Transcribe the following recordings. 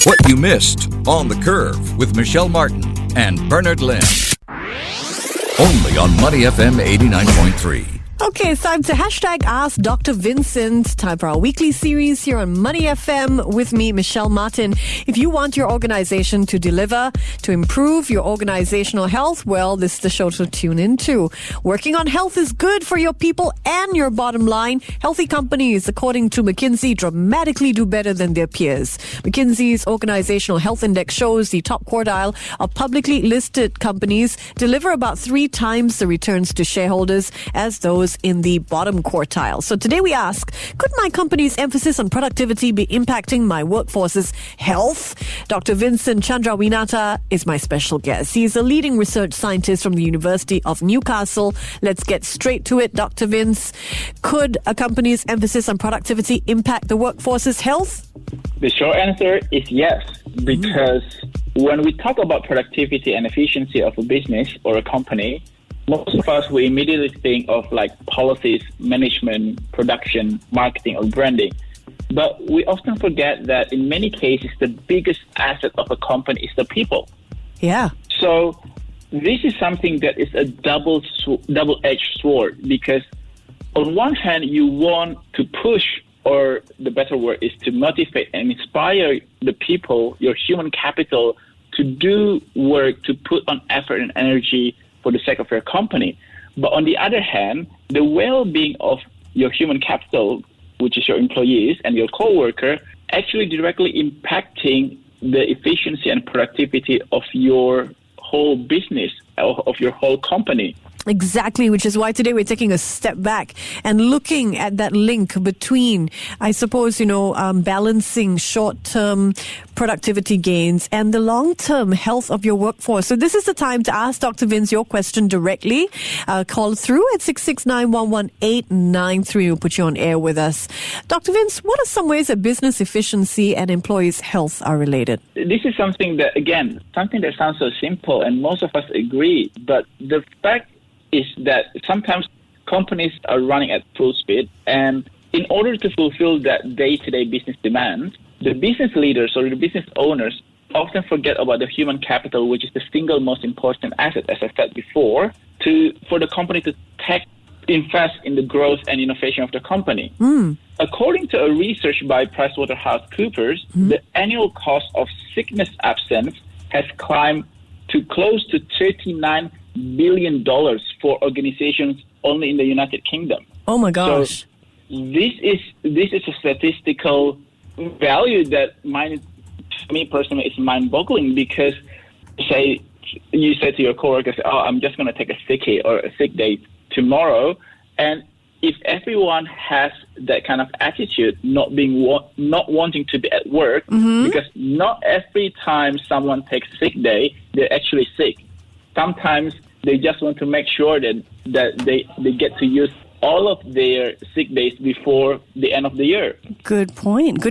What you missed on The Curve with Michelle Martin and Bernard Lynn. Only on Money FM 89.3. Okay, it's time to hashtag Ask Dr. Vincent. Time for our weekly series here on Money FM with me, Michelle Martin. If you want your organization to deliver, to improve your organizational health, well, this is the show to tune into. Working on health is good for your people and your bottom line. Healthy companies, according to McKinsey, dramatically do better than their peers. McKinsey's Organizational Health Index shows the top quartile of publicly listed companies deliver about 3 times the returns to shareholders as those in the bottom quartile. So today we ask, could my company's emphasis on productivity be impacting my workforce's health? Dr. Vincent Chandrawinata is my special guest. He's a leading research scientist from the University of Newcastle. Let's get straight to it, Dr. Vince. Could a company's emphasis on productivity impact the workforce's health? The short answer is yes, because when we talk about productivity and efficiency of a business or a company, most of us, we immediately think of like policies, management, production, marketing, or branding. But we often forget that in many cases, the biggest asset of a company is the people. Yeah. So this is something that is a double-edged sword, because on one hand, you want to push, or the better word is to motivate and inspire the people, your human capital, to do work, to put on effort and energy for the sake of your company. But on the other hand, the well-being of your human capital, which is your employees and your co-worker, actually directly impacting the efficiency and productivity of your whole business, of your whole company. Exactly, which is why today we're taking a step back and looking at that link between, I suppose, balancing short-term productivity gains and the long-term health of your workforce. So this is the time to ask Dr. Vince your question directly. Call through at 669-11893. We'll put you on air with us. Dr. Vince, what are some ways that business efficiency and employees' health are related? This is something that sounds so simple, and most of us agree. But the fact is that sometimes companies are running at full speed, and in order to fulfill that day-to-day business demand, the business leaders or the business owners often forget about the human capital, which is the single most important asset, as I said before, for the company to invest in the growth and innovation of the company. According to a research by PricewaterhouseCoopers, the annual cost of sickness absence has climbed to close to $39 billion for organizations only in the United Kingdom. Oh my gosh! So this is a statistical value that to me personally is mind-boggling, because you say to your coworkers, "Oh, I'm just going to take a sickie or a sick day tomorrow," and if everyone has that kind of attitude, not wanting to be at work, because not every time someone takes a sick day, they're actually sick. Sometimes they just want to make sure that they get to use all of their sick days before the end of the year. Good point.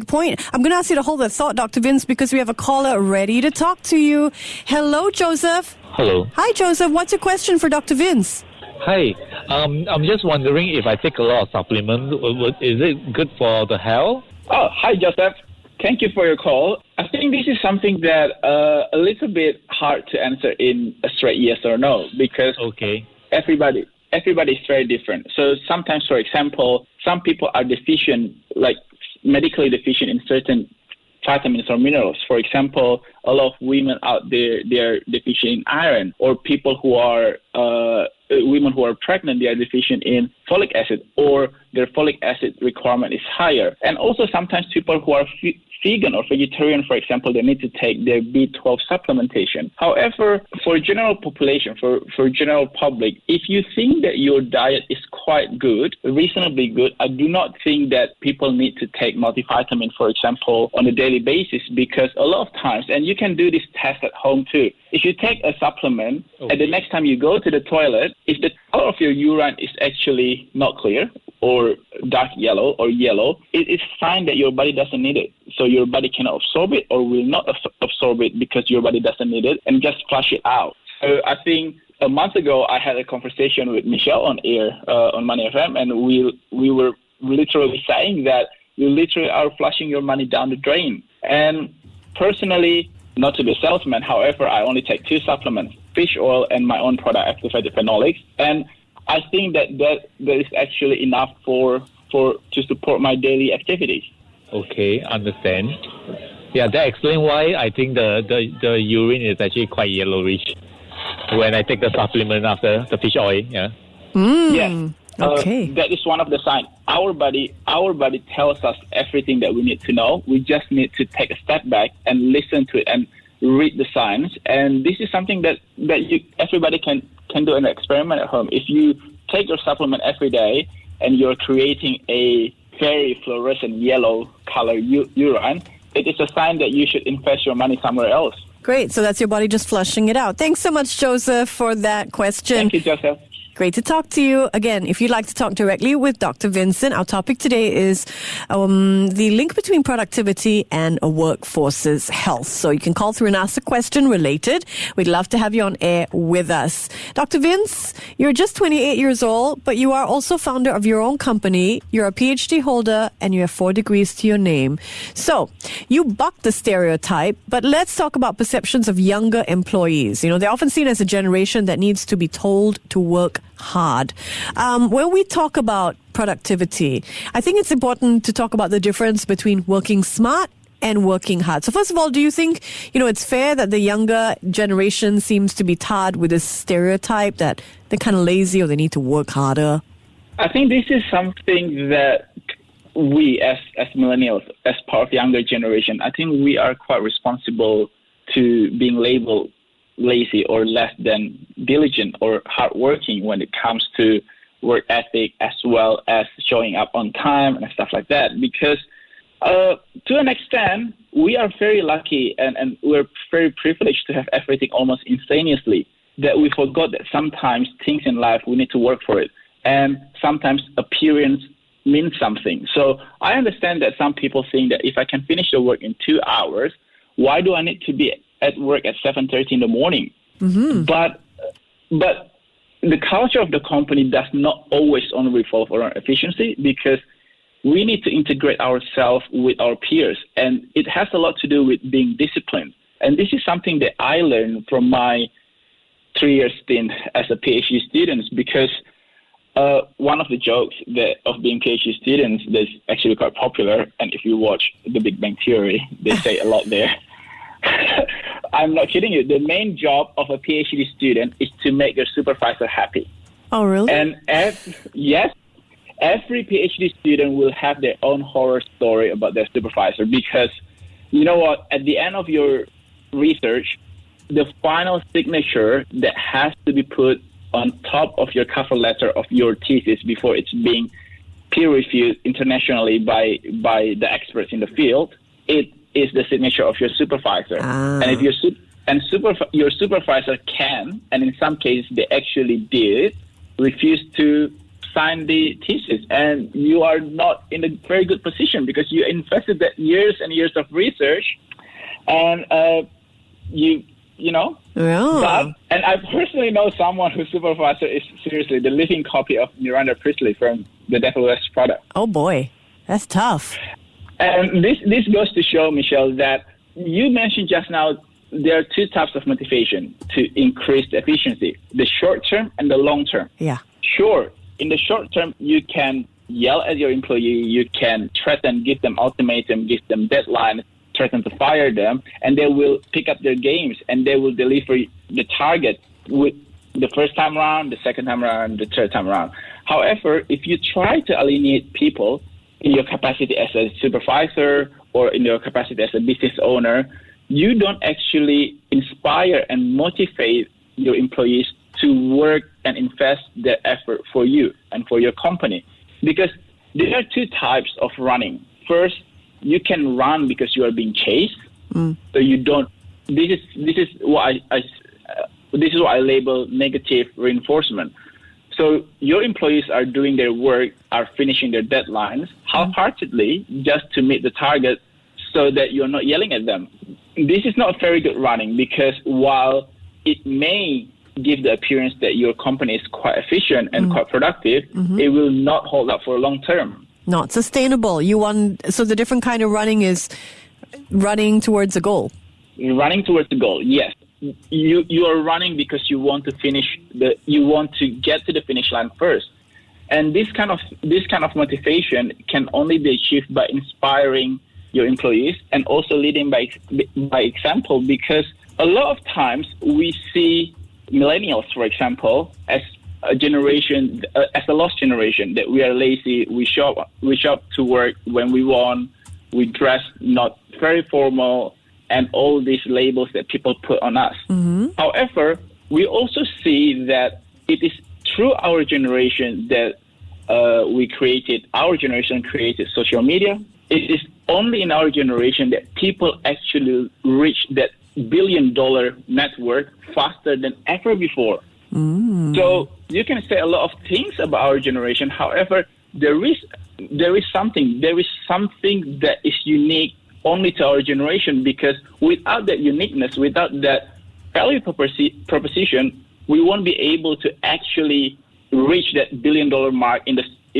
I'm going to ask you to hold that thought, Dr. Vince, because we have a caller ready to talk to you. Hello, Joseph. Hello. Hi, Joseph. What's your question for Dr. Vince? Hi. I'm just wondering, if I take a lot of supplements, is it good for the health? Oh, hi, Joseph. Thank you for your call. I think this is something that a little bit hard to answer in a straight yes or no, because everybody is very different. So sometimes, for example, some people are deficient, like medically deficient in certain vitamins or minerals. For example, a lot of women out there, they are deficient in iron, or people who are women who are pregnant, they are deficient in folic acid, or their folic acid requirement is higher. And also sometimes people who are vegan or vegetarian, for example, they need to take their B12 supplementation. However, for general population, for general public, if you think that your diet is quite good, reasonably good, I do not think that people need to take multivitamin, for example, on a daily basis, because a lot of times, and you can do this test at home too, if you take a supplement and the next time you go to the toilet, if the color of your urine is actually not clear or dark yellow or yellow, it is a sign that your body doesn't need it. So your body cannot absorb it or will not absorb it because your body doesn't need it, and just flush it out. So I think a month ago I had a conversation with Michelle on air on Money FM, and we were literally saying that you literally are flushing your money down the drain. And personally, not to be a salesman, however, I only take 2 supplements, fish oil and my own product, activated phenolics. And I think that is actually enough to support my daily activities. Okay, understand. Yeah, that explains why I think the urine is actually quite yellowish when I take the supplement after the fish oil. Yeah. Yes. Okay. That is one of the signs. Our body tells us everything that we need to know. We just need to take a step back and listen to it and read the signs. And this is something that everybody can do an experiment at home. If you take your supplement every day and you're creating a very fluorescent yellow color urine, it is a sign that you should invest your money somewhere else. Great. So that's your body just flushing it out. Thanks so much, Joseph, for that question. Thank you, Joseph. Great to talk to you. Again, if you'd like to talk directly with Dr. Vincent, our topic today is the link between productivity and a workforce's health. So you can call through and ask a question related. We'd love to have you on air with us. Dr. Vince, you're just 28 years old, but you are also founder of your own company. You're a PhD holder and you have 4 degrees to your name. So you buck the stereotype, but let's talk about perceptions of younger employees. You know, they're often seen as a generation that needs to be told to work hard. When we talk about productivity, I think it's important to talk about the difference between working smart and working hard. So first of all, do you think, it's fair that the younger generation seems to be tarred with this stereotype that they're kind of lazy or they need to work harder? I think this is something that we as millennials, as part of the younger generation, I think we are quite responsible to being labeled lazy or less than diligent or hardworking when it comes to work ethic, as well as showing up on time and stuff like that. Because to an extent, we are very lucky and we're very privileged to have everything almost instantaneously, that we forgot that sometimes things in life, we need to work for it. And sometimes appearance means something. So I understand that some people think that if I can finish the work in 2 hours, why do I need to be at work at 7:30 in the morning? Mm-hmm. But the culture of the company does not always only revolve around efficiency, because we need to integrate ourselves with our peers. And it has a lot to do with being disciplined. And this is something that I learned from my 3-year stint as a PhD student, because one of the jokes of being PhD students that's actually quite popular, and if you watch The Big Bang Theory, they say a lot there. I'm not kidding you. The main job of a PhD student is to make your supervisor happy. Oh, really? And every PhD student will have their own horror story about their supervisor, because you know what? At the end of your research, the final signature that has to be put on top of your cover letter of your thesis before it's being peer-reviewed internationally by the experts in the field, it is the signature of your supervisor. And if your supervisor can, and in some cases they actually did, refuse to sign the thesis, and you are not in a very good position because you invested that years and years of research, and you know. Yeah. And I personally know someone whose supervisor is seriously the living copy of Miranda Priestley from The Devil Wears Prada. Oh boy, that's tough. And this goes to show, Michelle, that you mentioned just now there are 2 types of motivation to increase the efficiency: the short term and the long term. Yeah. Sure, in the short term, you can yell at your employee, you can threaten, give them ultimatum, give them deadlines, threaten to fire them, and they will pick up their games and they will deliver the target with the first time around, the second time around, the third time around. However, if you try to alienate people in your capacity as a supervisor or in your capacity as a business owner, you don't actually inspire and motivate your employees to work and invest their effort for you and for your company. Because there are 2 types of running. First, you can run because you are being chased. So you don't. This is what I label negative reinforcement. So your employees are doing their work, are finishing their deadlines half-heartedly just to meet the target, so that you're not yelling at them. This is not very good running, because while it may give the appearance that your company is quite efficient and quite productive, it will not hold up for a long term. Not sustainable. So the different kind of running is running towards a goal. Running towards the goal, yes. You are running because you want to you want to get to the finish line first. And this kind of motivation can only be achieved by inspiring your employees and also leading by example, because a lot of times we see millennials, for example, as a generation, as a lost generation, that we are lazy, we show up to work when we want, we dress not very formal, and all these labels that people put on us. Mm-hmm. However, we also see that it is through our generation that our generation created social media. It is only in our generation that people actually reach that $1 billion net worth faster than ever before. Mm. So you can say a lot of things about our generation. However, there is something that is unique only to our generation, because without that uniqueness, without that value proposition, we won't be able to actually reach that $1 billion mark in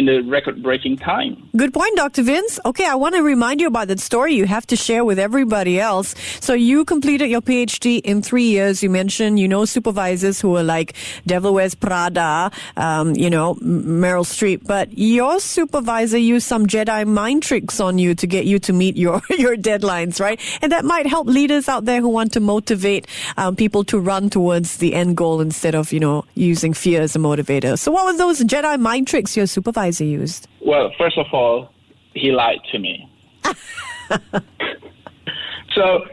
the record-breaking time. Good point, Dr. Vince. Okay, I want to remind you about that story you have to share with everybody else. So you completed your PhD in 3 years. You mentioned, supervisors who are like Devil Wears Prada, Meryl Streep. But your supervisor used some Jedi mind tricks on you to get you to meet your deadlines, right? And that might help leaders out there who want to motivate people to run towards the end goal instead of, using fear as a motivator. So what were those Jedi mind tricks your supervisor used? Well, first of all, he lied to me. So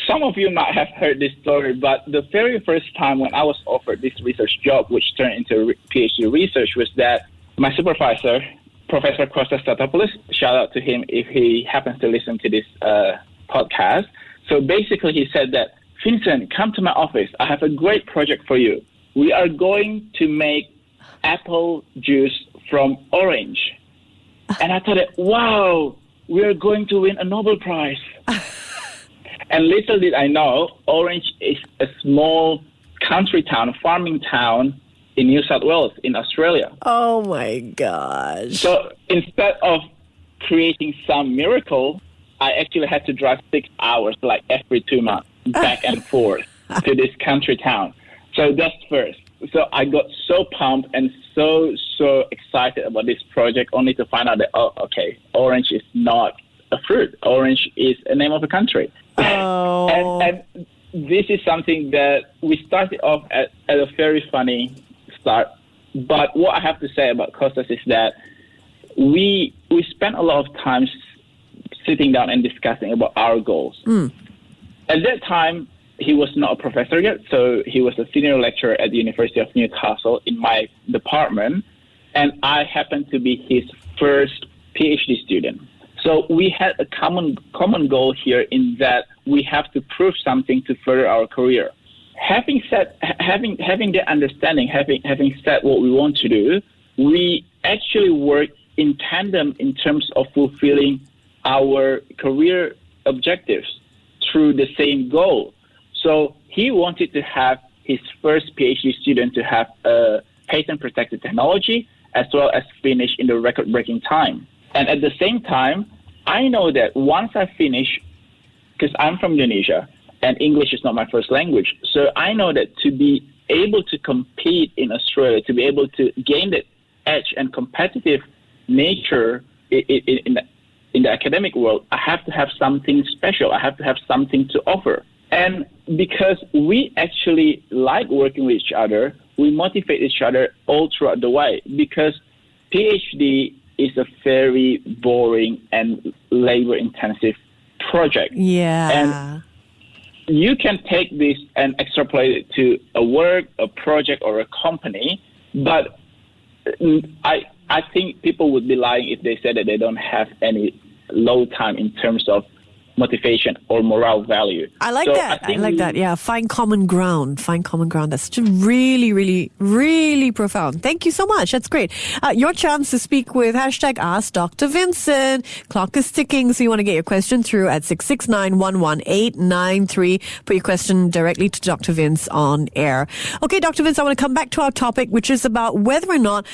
some of you might have heard this story, but the very first time when I was offered this research job, which turned into PhD research, was that my supervisor, Professor Kostas Statopoulos, shout out to him if he happens to listen to this podcast. So basically he said that, Vincent, come to my office. I have a great project for you. We are going to make apple juice from orange. And I thought, wow, we are going to win a Nobel Prize. And little did I know, Orange is a small country town, farming town in New South Wales in Australia. Oh my gosh. So instead of creating some miracle, I actually had to drive 6 hours, like every 2 months, back and forth to this country town. So that's first. So I got so pumped and so excited about this project, only to find out that, orange is not a fruit. Orange is a name of a country. Oh. and this is something that we started off at a very funny start. But what I have to say about Kostas is that we spent a lot of time sitting down and discussing about our goals. Mm. At that time, he was not a professor yet, so he was a senior lecturer at the University of Newcastle in my department, and I happened to be his first PhD student. So we had a common goal here in that we have to prove something to further our career. Having that understanding, having said what we want to do, we actually work in tandem in terms of fulfilling our career objectives through the same goal. So he wanted to have his first PhD student to have a patent-protected technology as well as finish in the record-breaking time. And at the same time, I know that once I finish, because I'm from Indonesia and English is not my first language, so I know that to be able to compete in Australia, to be able to gain that edge and competitive nature in the academic world, I have to have something special. I have to have something to offer. And because we actually like working with each other, we motivate each other all throughout the way, because PhD is a very boring and labor-intensive project. Yeah. And you can take this and extrapolate it to a work, a project, or a company, but I think people would be lying if they said that they don't have any low time in terms of motivation or moral value. I like that. I like that. Yeah. Find common ground. That's just really, really, really profound. Thank you so much. That's great. Your chance to speak with #Ask Dr. Vincent. Clock is ticking, so you want to get your question through at 669-11893. Put your question directly to Dr. Vince on air. Okay, Dr. Vince, I want to come back to our topic, which is about whether or not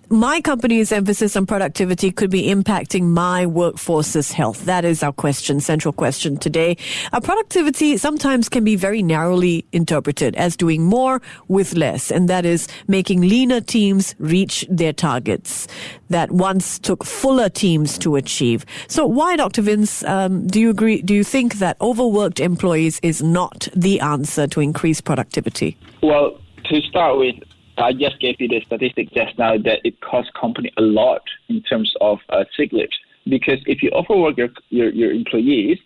my company's emphasis on productivity could be impacting my workforce's health. That is our question. central question today. Productivity sometimes can be very narrowly interpreted as doing more with less, and that is making leaner teams reach their targets that once took fuller teams to achieve. So why, Dr. Vince, do you agree? Do you think that overworked employees is not the answer to increase productivity? Well, to start with, I just gave you the statistic just now that it costs company a lot in terms of sick leaves. Because if you overwork your employees,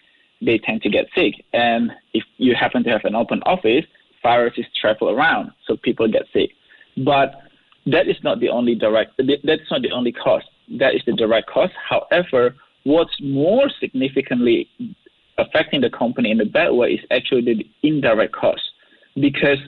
they tend to get sick. And if you happen to have an open office, viruses travel around, so people get sick. But that is not the only that's not the only cost. That is the direct cost. However, what's more significantly affecting the company in a bad way is actually the indirect cost. Because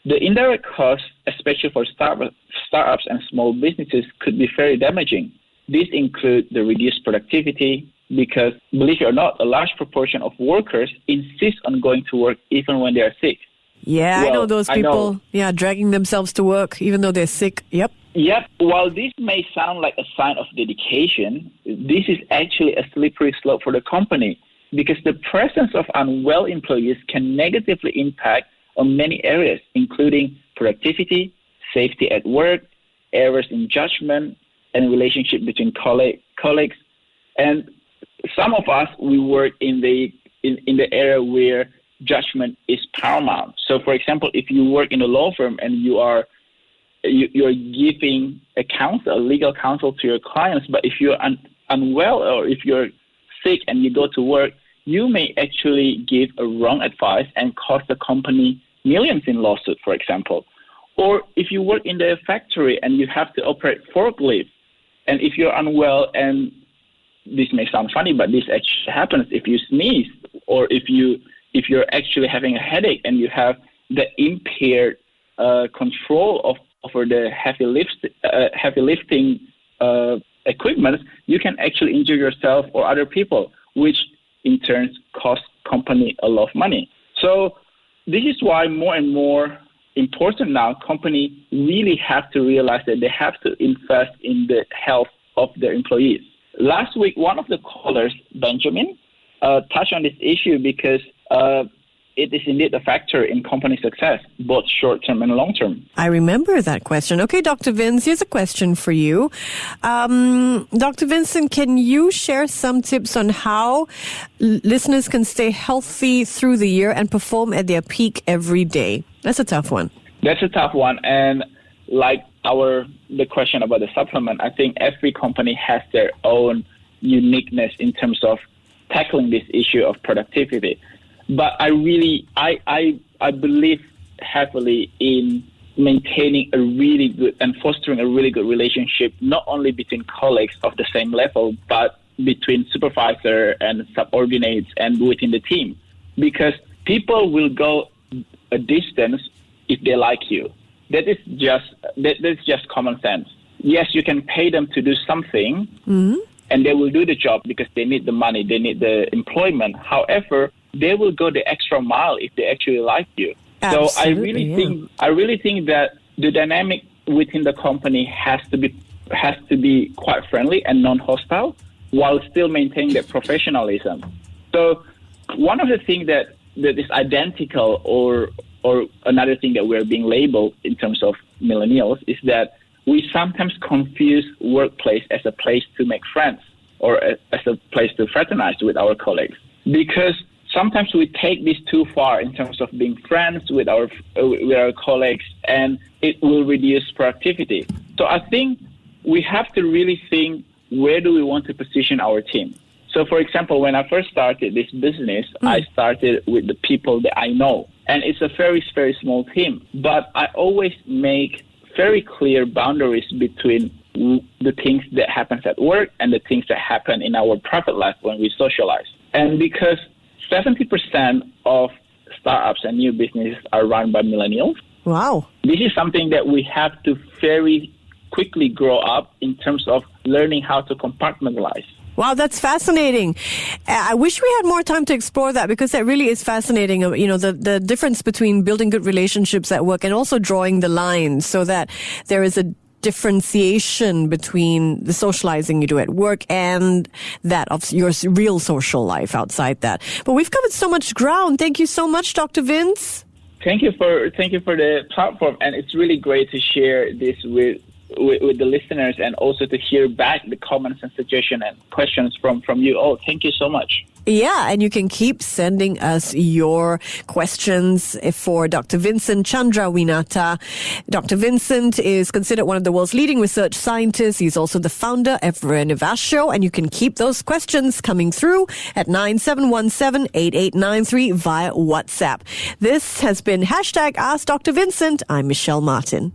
the indirect costs, especially for startups and small businesses, could be very damaging. These include the reduced productivity because, believe it or not, a large proportion of workers insist on going to work even when they are sick. Yeah, I know those people, dragging themselves to work even though they're sick. Yep. While this may sound like a sign of dedication, this is actually a slippery slope for the company because the presence of unwell employees can negatively impact on many areas, including productivity, safety at work, errors in judgment, and relationship between colleagues. And some of us, we work in the area where judgment is paramount. So, for example, if you work in a law firm and you're giving a legal counsel to your clients, but if you're unwell or if you're sick and you go to work, you may actually give a wrong advice and cost the company millions in lawsuit, for example. Or if you work in the factory and you have to operate forklift, and if you're unwell, and this may sound funny, but this actually happens if you sneeze, or if you're actually having a headache and you have the impaired control over the heavy lifting equipment, you can actually injure yourself or other people, which in turn costs company a lot of money. So this is why more and more important now, companies really have to realize that they have to invest in the health of their employees. Last week, one of the callers, Benjamin, touched on this issue because it is indeed a factor in company success, both short-term and long-term. I remember that question. Okay, Dr. Vince, here's a question for you. Dr. Vincent, can you share some tips on how listeners can stay healthy through the year and perform at their peak every day? That's a tough one. That's a tough one. And like the question about the supplement, I think every company has their own uniqueness in terms of tackling this issue of productivity. But I believe heavily in maintaining a really good and fostering a really good relationship, not only between colleagues of the same level, but between supervisor and subordinates and within the team. Because people will go a distance if they like you. That's just common sense. Yes, you can pay them to do something, and they will do the job because they need the money, they need the employment. However, they will go the extra mile if they actually like you. Absolutely, so I really think that the dynamic within the company has to be quite friendly and non-hostile, while still maintaining that professionalism. So one of the things that is identical or another thing that we're being labeled in terms of millennials is that we sometimes confuse workplace as a place to make friends or as a place to fraternize with our colleagues. Because sometimes we take this too far in terms of being friends with our colleagues, and it will reduce productivity. So I think we have to really think, where do we want to position our team? So, for example, when I first started this business, I started with the people that I know. And it's a very, very small team. But I always make very clear boundaries between the things that happens at work and the things that happen in our private life when we socialize. And because 70% of startups and new businesses are run by millennials. Wow. This is something that we have to very quickly grow up in terms of learning how to compartmentalize. Wow, that's fascinating. I wish we had more time to explore that, because that really is fascinating. You know, the difference between building good relationships at work and also drawing the lines so that there is a differentiation between the socializing you do at work and that of your real social life outside that. But we've covered so much ground. Thank you so much, Dr. Vince. Thank you for the platform, and it's really great to share this with the listeners and also to hear back the comments and suggestions and questions from you all. Thank you so much. Yeah, and you can keep sending us your questions for Dr. Vincent Chandrawinata. Dr. Vincent is considered one of the world's leading research scientists. He's also the founder of Renivasio, and you can keep those questions coming through at 9717-8893 via WhatsApp. This has been Ask Dr. Vincent. I'm Michelle Martin.